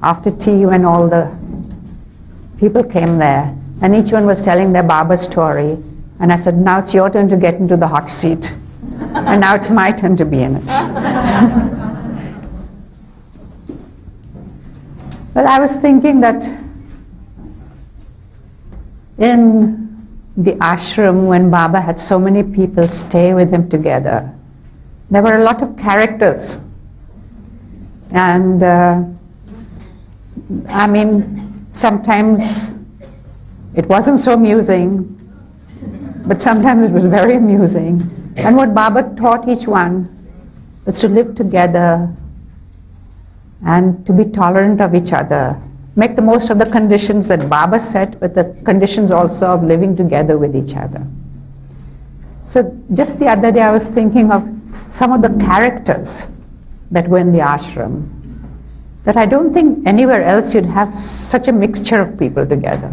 after tea when all the people came there, and each one was telling their Baba story. And I said, now it's your turn to get into the hot seat. And now it's my turn to be in it. Well, I was thinking that in the ashram, when Baba had so many people stay with him together, there were a lot of characters. And I mean, sometimes it wasn't so amusing, but sometimes it was very amusing. And what Baba taught each one was to live together and to be tolerant of each other. Make the most of the conditions that Baba set, but the conditions also of living together with each other. So just the other day I was thinking of some of the characters that were in the ashram, that I don't think anywhere else you'd have such a mixture of people together.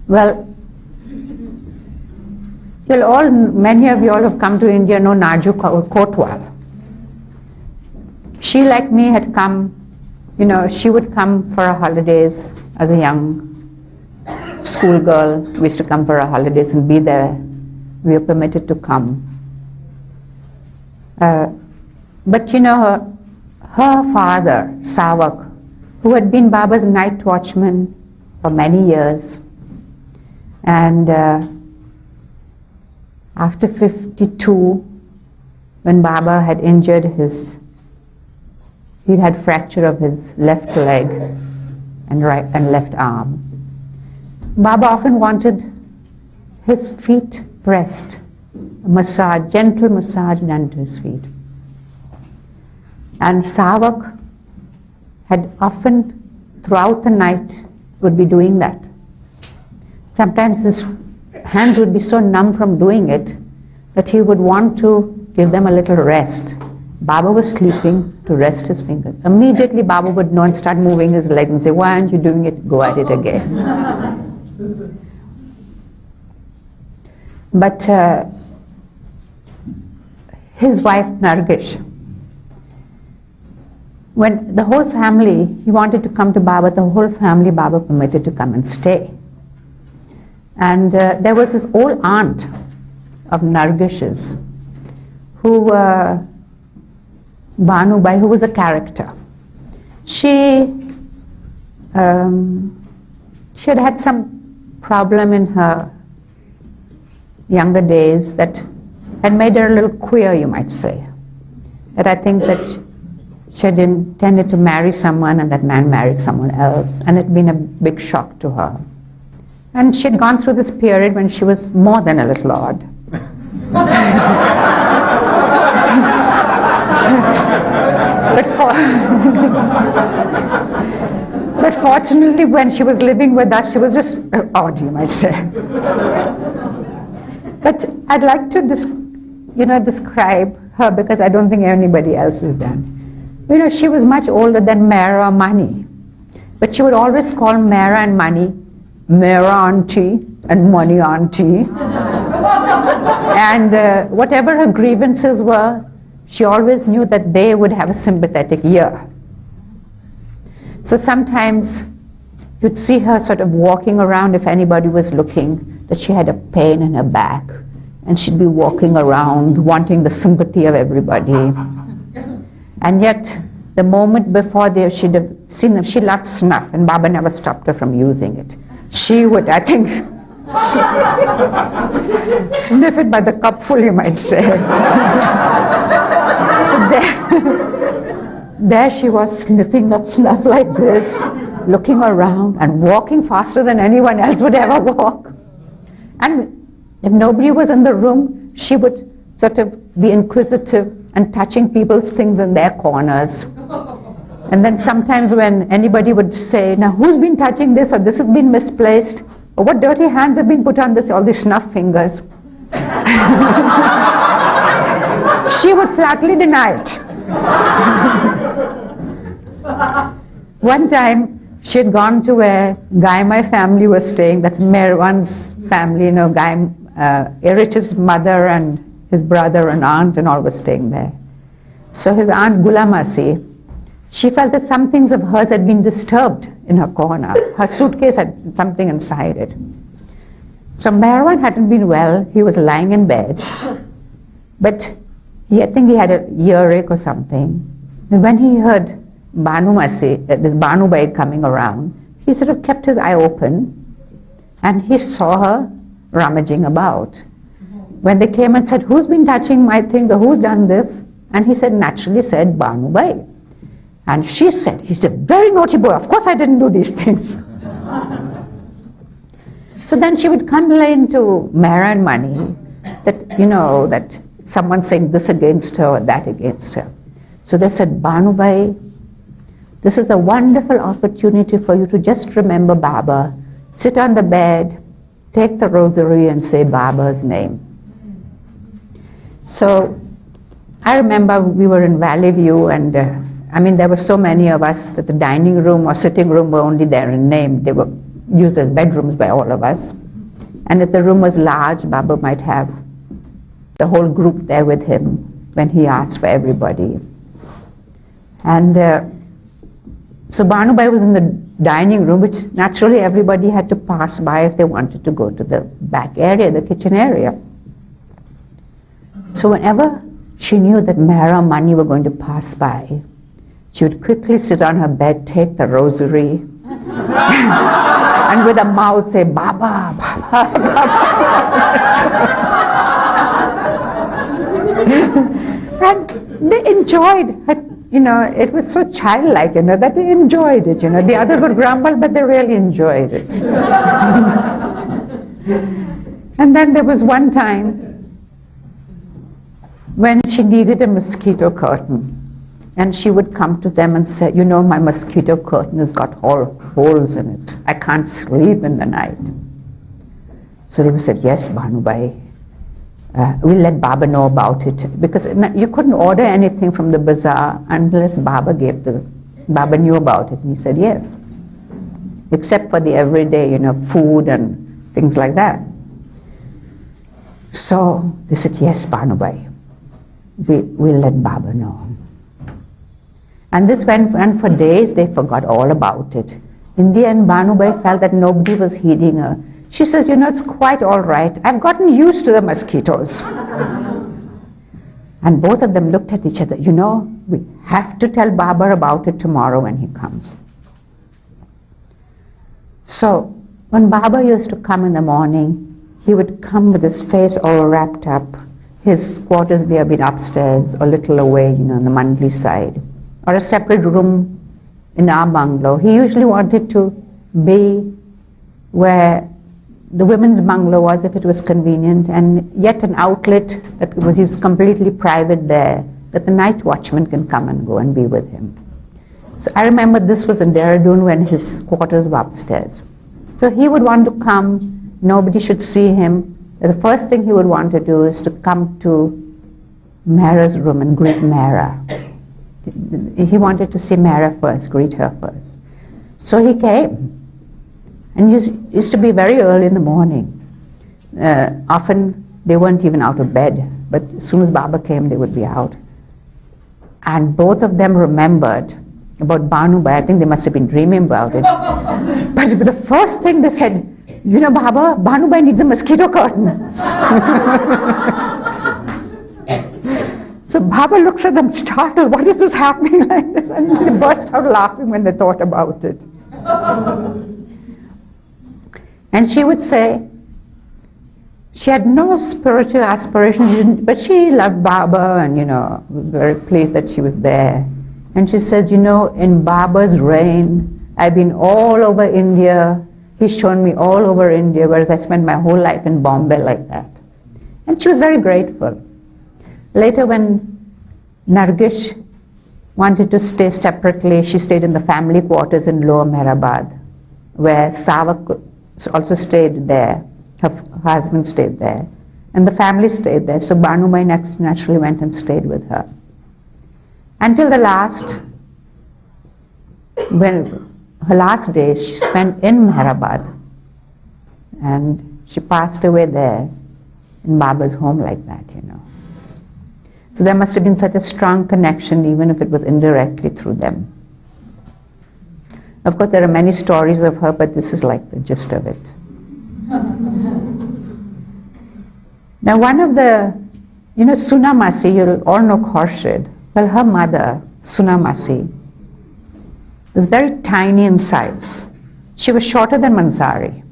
Well, many of you all have come to India know Naju Kotwal. She, like me, had come, she would come for her holidays as a young schoolgirl. We used to come for her holidays and be there. We were permitted to come. But her father, Savak, who had been Baba's night watchman for many years, and after 52, when Baba had injured he had fracture of his left leg and left arm. Baba often wanted his feet pressed, a massage, gentle massage done to his feet. And Savak had often, throughout the night, would be doing that. Sometimes his hands would be so numb from doing it that he would want to give them a little rest. Baba was sleeping, to rest his fingers. Immediately Baba would know and start moving his leg and say, why aren't you doing it? Go at it again. But his wife Nargish, when the whole family, he wanted to come to Baba, the whole family Baba permitted to come and stay. And there was this old aunt of Nargish's, who Banubai, who was a character. She had had some problem in her younger days that had made her a little queer, you might say. That I think that she had intended to marry someone and that man married someone else, and it had been a big shock to her. And she had gone through this period when she was more than a little odd. But fortunately, when she was living with us, she was just odd, you might say. But I'd like to describe her because I don't think anybody else has done. She was much older than Meher Mani, but she would always call Meher and Mani Meher Auntie and Mani Auntie. And whatever her grievances were, she always knew that they would have a sympathetic ear. So sometimes you'd see her sort of walking around, if anybody was looking, that she had a pain in her back, and she'd be walking around wanting the sympathy of everybody. And yet, the moment before she'd have seen them, she loved snuff, and Baba never stopped her from using it. She would, I think, sniff it by the cupful, you might say. So there she was, sniffing that snuff like this, looking around and walking faster than anyone else would ever walk. And if nobody was in the room, she would sort of be inquisitive and touching people's things in their corners. And then sometimes when anybody would say, now who's been touching this, or this has been misplaced, or what dirty hands have been put on this, all these snuff fingers, she would flatly deny it. One time she had gone to where Guy, my family, was staying. That's Merwan's family, Guy, Erich's mother and his brother and aunt and all were staying there. So his aunt Gulamasi, she felt that some things of hers had been disturbed in her corner. Her suitcase had something inside it. So Meherwan hadn't been well. He was lying in bed. But I think he had a earache or something. And when he heard this Banubai coming around, he sort of kept his eye open and he saw her rummaging about. When they came and said, "Who's been touching my things, or who's done this?" And he naturally said, "Banubai." And she said, "He's a very naughty boy. Of course I didn't do these things." So then she would complain to Mehra and Mani that, that someone's saying this against her or that against her. So they said, "Banubai, this is a wonderful opportunity for you to just remember Baba. Sit on the bed, take the rosary and say Baba's name." So I remember we were in Valley View, and there were so many of us that the dining room or sitting room were only there in name. They were used as bedrooms by all of us. And if the room was large, Baba might have the whole group there with him when he asked for everybody. And so Banubai was in the dining room, which naturally everybody had to pass by if they wanted to go to the back area, the kitchen area. So whenever she knew that Mehra and Mani were going to pass by, she would quickly sit on her bed, take the rosary, and with a mouth say, "Baba, Baba, Baba." And they enjoyed it. It was so childlike, that they enjoyed it. The others would grumble, but they really enjoyed it. And then there was one time when she needed a mosquito curtain. And she would come to them and say, "My mosquito curtain has got holes in it. I can't sleep in the night." So they would say, "Yes, Banubai, we'll let Baba know about it." Because you couldn't order anything from the bazaar unless Baba knew about it. And he said, "Yes." Except for the everyday, food and things like that. So they said, "Yes, Banubai, we'll let Baba know." And this went on for days. They forgot all about it. In the end, Banubai felt that nobody was heeding her. She says, "It's quite all right. I've gotten used to the mosquitoes." And both of them looked at each other. We have to tell Baba about it tomorrow when he comes. So when Baba used to come in the morning, he would come with his face all wrapped up. His quarters may have been upstairs or a little away, on the Mandali side, or a separate room in our bungalow. He usually wanted to be where the women's bungalow was, if it was convenient, and yet an outlet that he was completely private there, that the night watchman can come and go and be with him. So I remember this was in Dehradun when his quarters were upstairs. So he would want to come, nobody should see him. The first thing he would want to do is to come to Mehra's room and greet Mehra. He wanted to see Mehra first, greet her first. So he came. And used to be very early in the morning. Often they weren't even out of bed, but as soon as Baba came, they would be out. And both of them remembered about Banubai. I think they must have been dreaming about it. But the first thing they said, "Baba, Banubai needs a mosquito curtain." So Baba looks at them startled. "What is this happening like this?" And they burst out laughing when they thought about it. And she would say, she had no spiritual aspirations, but she loved Baba and, was very pleased that she was there. And she said, "In Baba's reign, I've been all over India. He's shown me all over India, whereas I spent my whole life in Bombay like that." And she was very grateful. Later, when Nargish wanted to stay separately, she stayed in the family quarters in Lower Meherabad, where Sahavas also stayed there. Her husband stayed there. And the family stayed there. So Banubai naturally went and stayed with her. Until the last, her last days she spent in Meherabad. And she passed away there in Baba's home like that, So there must have been such a strong connection, even if it was indirectly through them. Of course, there are many stories of her, but this is like the gist of it. Now, one of the, Sunamasi, you'll all know Khorshid. Well, her mother, Sunamasi, was very tiny in size. She was shorter than Manzari.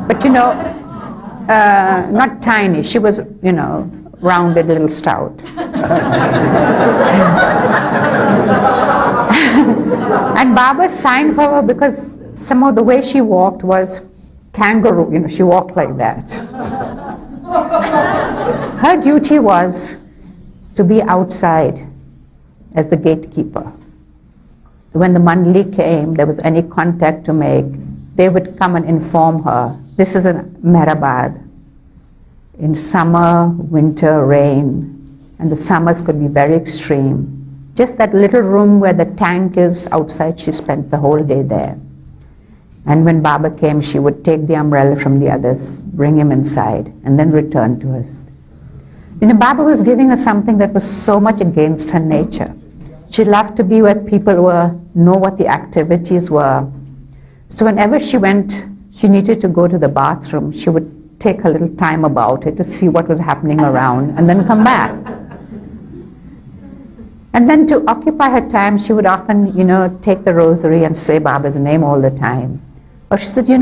But not tiny, she was, rounded, little stout. And Baba signed for her because somehow the way she walked was kangaroo, she walked like that. Her duty was to be outside as the gatekeeper. When the Mandali came, there was any contact to make, they would come and inform her. This is in Meherabad. In summer, winter, rain, and the summers could be very extreme. Just that little room where the tank is outside, she spent the whole day there. And when Baba came, she would take the umbrella from the others, bring him inside, and then return to us. Baba was giving her something that was so much against her nature. She loved to be where people know what the activities were. So whenever she needed to go to the bathroom, she would take a little time about it to see what was happening around and then come back. And then to occupy her time, she would often, take the rosary and say Baba's name all the time. Or she said, she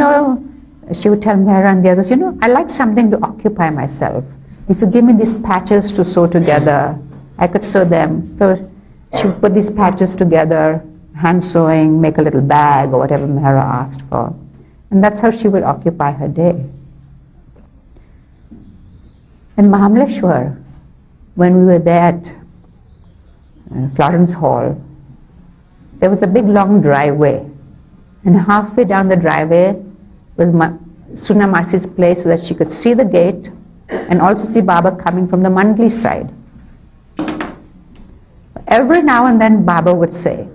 would tell Meher and the others, I like something to occupy myself. If you give me these patches to sew together, I could sew them. So she would put these patches together, hand sewing, make a little bag or whatever Meher asked for. And that's how she would occupy her day. In Mahabaleshwar, when we were there at Florence Hall, there was a big long driveway. And halfway down the driveway was Sunamasi's place so that she could see the gate and also see Baba coming from the Mandali side. Every now and then Baba would say,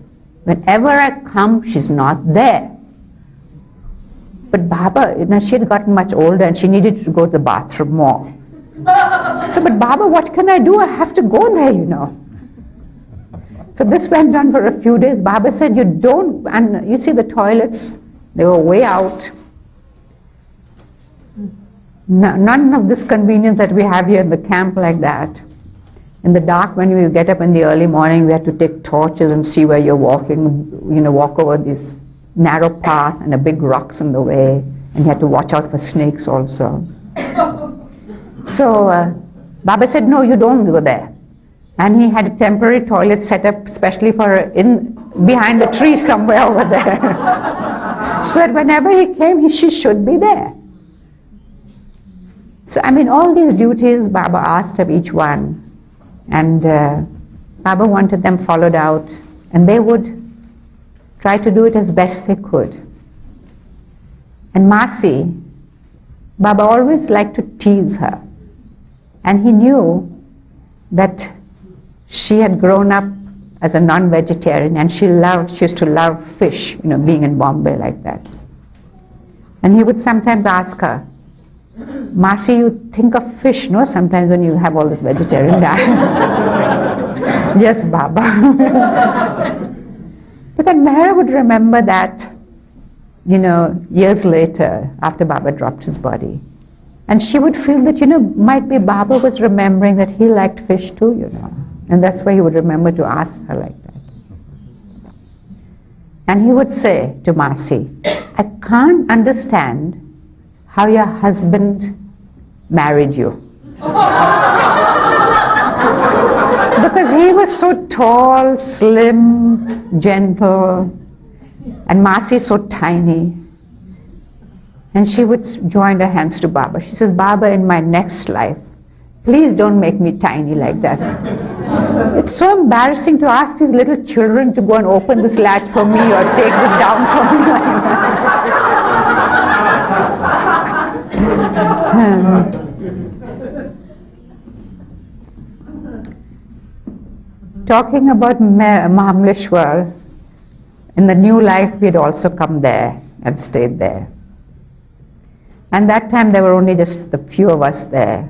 whenever I come, she's not there. But Baba, she had gotten much older and she needed to go to the bathroom more. But Baba, what can I do? I have to go there, So this went on for a few days. Baba said, and you see the toilets, they were way out. None of this convenience that we have here in the camp like that. In the dark, when we get up in the early morning, we had to take torches and see where you're walking, walk over this narrow path and the big rocks in the way, and you had to watch out for snakes also. So Baba said, no, you don't go there. And he had a temporary toilet set up especially for her behind the tree somewhere over there. So that whenever he came, she should be there. So all these duties Baba asked of each one. And Baba wanted them followed out. And they would try to do it as best they could. And Masi, Baba always liked to tease her. And he knew that she had grown up as a non-vegetarian and she used to love fish, being in Bombay like that. And he would sometimes ask her, Masi, you think of fish, no? Sometimes when you have all this vegetarian diet. Yes, Baba. But then Meher would remember that, years later, after Baba dropped his body. And she would feel that, might be Baba was remembering that he liked fish too, And that's why he would remember to ask her like that. And he would say to Masi, I can't understand how your husband married you. Because he was so tall, slim, gentle, and Masi so tiny. And she would join her hands to Baba. She says, Baba, in my next life, please don't make me tiny like this. It's so embarrassing to ask these little children to go and open this latch for me or take this down for me. Talking about Mahabaleshwar, in the new life we had also come there and stayed there. And that time there were only just a few of us there.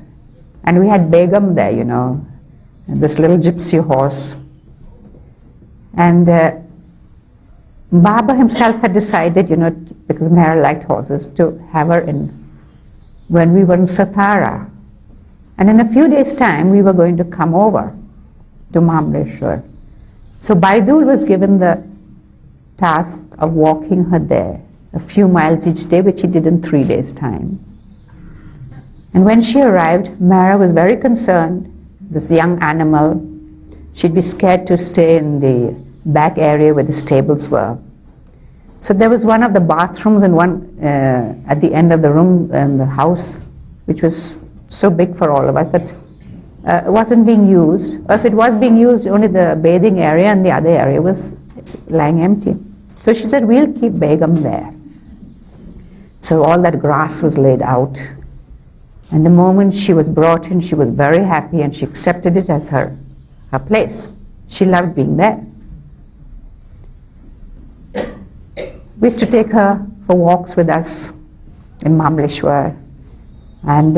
And we had Begum there, this little gypsy horse. And Baba himself had decided, because Meher liked horses, to have her in when we were in Satara. And in a few days' time, we were going to come over to Mahabaleshwar. So Baidul was given the task of walking her there, a few miles each day, which he did in 3 days' time. And when she arrived, Meher was very concerned, this young animal. She'd be scared to stay in the back area where the stables were. So there was one of the bathrooms and one at the end of the room in the house, which was so big for all of us that it wasn't being used. Or if it was being used, only the bathing area and the other area was lying empty. So she said, we'll keep Begum there. So all that grass was laid out. And the moment she was brought in, she was very happy and she accepted it as her place. She loved being there. We used to take her for walks with us in Mahabaleshwar, and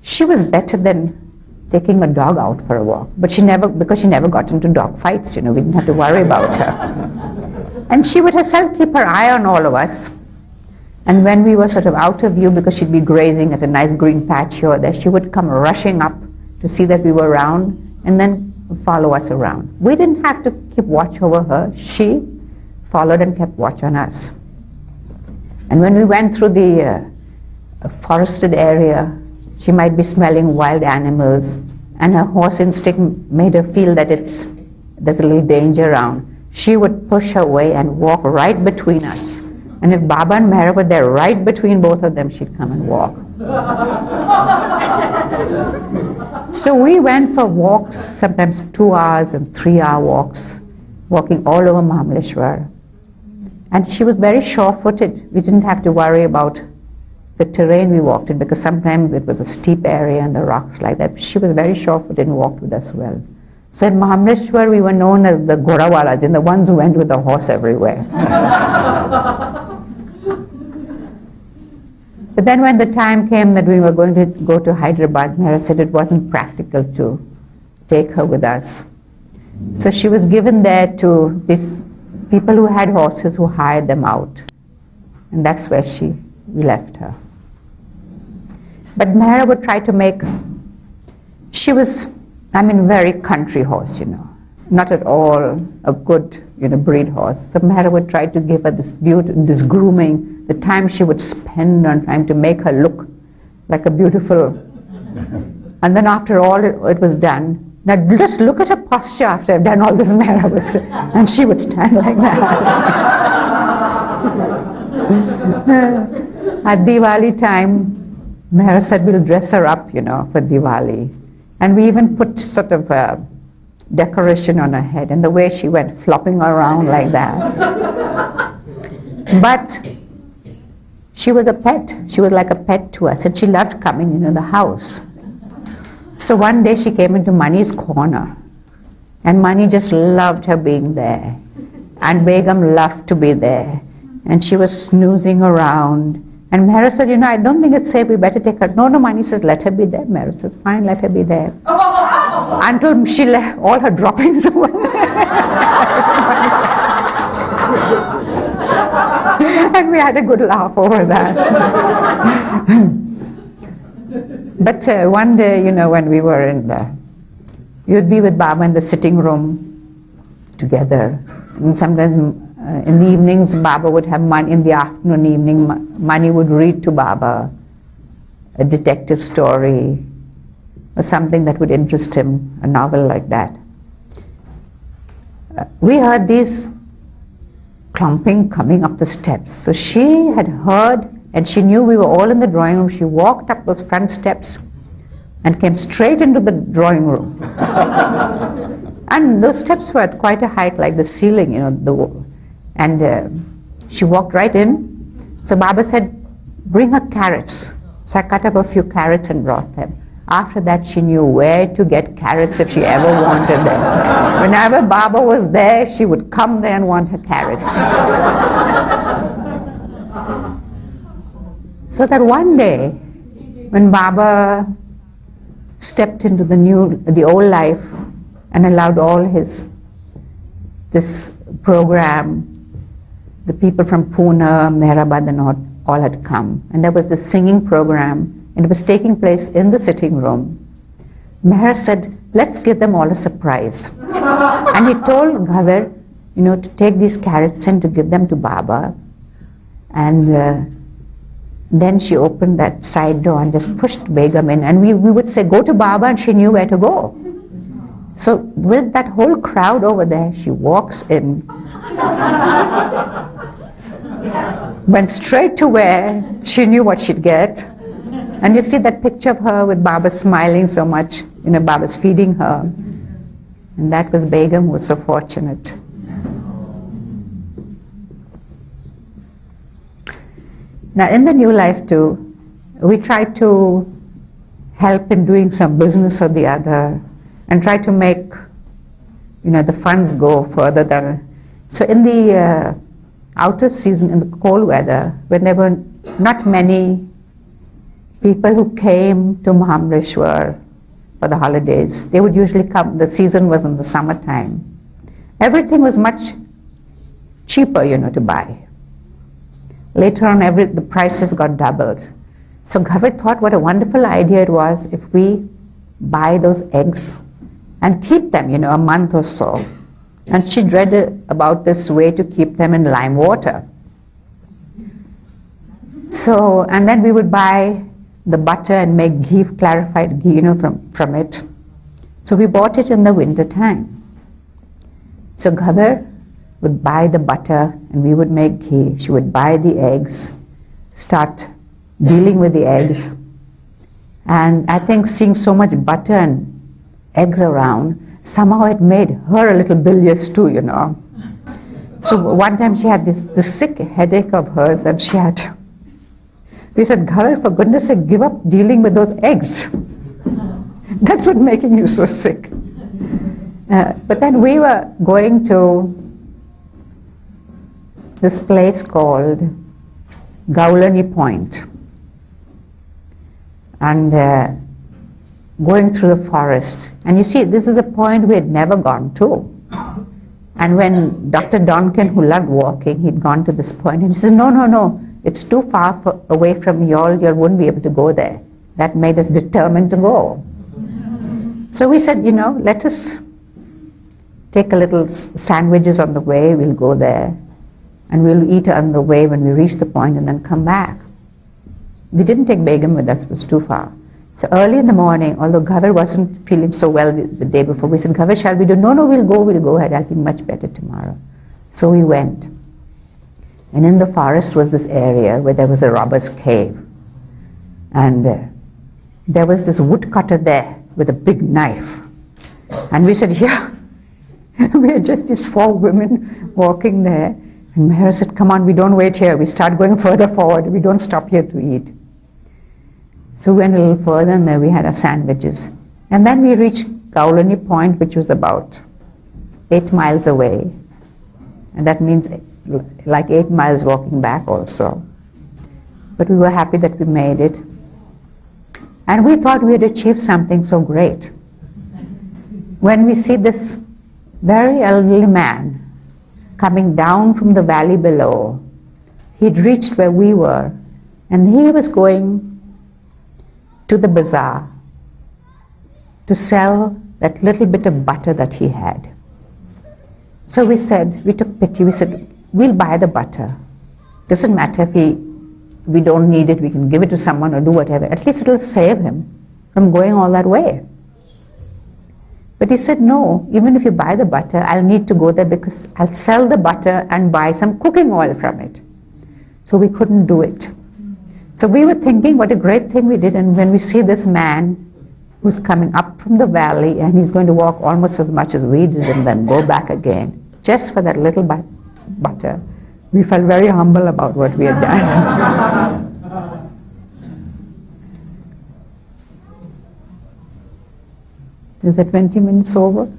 she was better than taking a dog out for a walk. But because she never got into dog fights, we didn't have to worry about her. And she would herself keep her eye on all of us. And when we were sort of out of view, because she'd be grazing at a nice green patch here or there, she would come rushing up to see that we were around and then follow us around. We didn't have to keep watch over her. She followed and kept watch on us. And when we went through the forested area, she might be smelling wild animals, and her horse instinct made her feel that there's a little danger around. She would push her way and walk right between us. And if Baba and Meher were there right between both of them, she'd come and walk. So we went for walks, sometimes 2 hours and 3-hour walks, walking all over Mahabaleshwar. And she was very sure-footed. We didn't have to worry about the terrain we walked in, because sometimes it was a steep area and the rocks like that. She was very sure-footed and walked with us well. So in Mahabaleshwar, we were known as the Gorawalas, the ones who went with the horse everywhere. But then when the time came that we were going to go to Hyderabad, Meher said it wasn't practical to take her with us. So she was given there to these people who had horses who hired them out. And that's where we left her. But Meher would try to make, she was, very country horse, not at all a good, breed horse. So Meher would try to give her this grooming, the time she would spend on trying to make her look like a beautiful. And then after all it was done, now just look at her posture after I've done all this, Meher would say, and she would stand like that. At Diwali time, Meher said we'll dress her up, for Diwali. And we even put sort of a decoration on her head, and the way she went flopping around like that. But she was a pet. She was like a pet to us, and she loved coming into the house. So one day she came into Mani's corner, and Mani just loved her being there. And Begum loved to be there. And she was snoozing around. And Meher said, I don't think it's safe, we better take her. No, Mani says, let her be there. Meher says, fine, let her be there. Until she left all her droppings away. And we had a good laugh over that. But one day, when we were we would be with Baba in the sitting room together. And sometimes in the evenings, Baba would have Mani, in the afternoon, evening, Mani would read to Baba a detective story or something that would interest him, a novel like that. We heard these clumping coming up the steps. So she had heard, and she knew we were all in the drawing room. She walked up those front steps and came straight into the drawing room. And those steps were at quite a height, like the ceiling, the wall. And she walked right in. So Baba said, bring her carrots. So I cut up a few carrots and brought them. After that, she knew where to get carrots if she ever wanted them. Whenever Baba was there, she would come there and want her carrots. So that one day, when Baba stepped into the old life, and allowed all this program, the people from Pune, Meherabad and all had come. And there was this singing program, and it was taking place in the sitting room. Meher said, let's give them all a surprise. And he told Ghaver, to take these carrots and to give them to Baba. And then she opened that side door and just pushed Begum in. And we would say, go to Baba, and she knew where to go. So with that whole crowd over there, she walks in, went straight to where she knew what she'd get. And you see that picture of her with Baba smiling so much, Baba's feeding her. And that was Begum, who was so fortunate. Now in the new life too, we try to help in doing some business or the other and try to make, the funds go further than. So in the out of season, in the cold weather, when there were not many people who came to Mahabaleshwar for the holidays, they would usually come, the season was in the summertime. Everything was much cheaper, to buy. Later on, the prices got doubled. So Ghaver thought what a wonderful idea it was if we buy those eggs and keep them, a month or so. And she read about this way to keep them in lime water. So, and then we would buy the butter and make ghee, clarified ghee, from it. So we bought it in the winter time. So Ghaver would buy the butter and we would make ghee. She would buy the eggs, start dealing with the eggs. And I think seeing so much butter and eggs around, somehow it made her a little bilious too, So one time she had this sick headache of hers, and we said, Ghaver, for goodness sake, give up dealing with those eggs. That's what's making you so sick. But then we were going to this place called Gaulani Point, and going through the forest. And you see, this is a point we had never gone to. And when Dr. Donkin, who loved walking, he'd gone to this point, and he said, no, it's too far away from you all wouldn't be able to go there. That made us determined to go. So we said, let us take a little sandwiches on the way, we'll go there, and we'll eat on the way when we reach the point and then come back. We didn't take Begum with us, it was too far. So early in the morning, although Ghaver wasn't feeling so well the day before, we said, Ghaver, shall we do? No, we'll go ahead, I'll feel much better tomorrow. So we went. And in the forest was this area where there was a robber's cave. And there was this woodcutter there with a big knife. And we said, we are just these 4 women walking there. And Meher said, come on, we don't wait here. We start going further forward. We don't stop here to eat. So we went a little further, and there we had our sandwiches. And then we reached Gaulani Point, which was about 8 miles away. And that means like 8 miles walking back also. But we were happy that we made it. And we thought we had achieved something so great. When we see this very elderly man coming down from the valley below, he'd reached where we were, and he was going to the bazaar to sell that little bit of butter that he had. So we took pity, we said, we'll buy the butter. Doesn't matter if we don't need it, we can give it to someone or do whatever. At least it'll save him from going all that way. But he said, no, even if you buy the butter, I'll need to go there because I'll sell the butter and buy some cooking oil from it. So we couldn't do it. So we were thinking what a great thing we did, and when we see this man who's coming up from the valley and he's going to walk almost as much as we did and then go back again, just for that little butter, we felt very humble about what we had done. Is that 20 minutes over?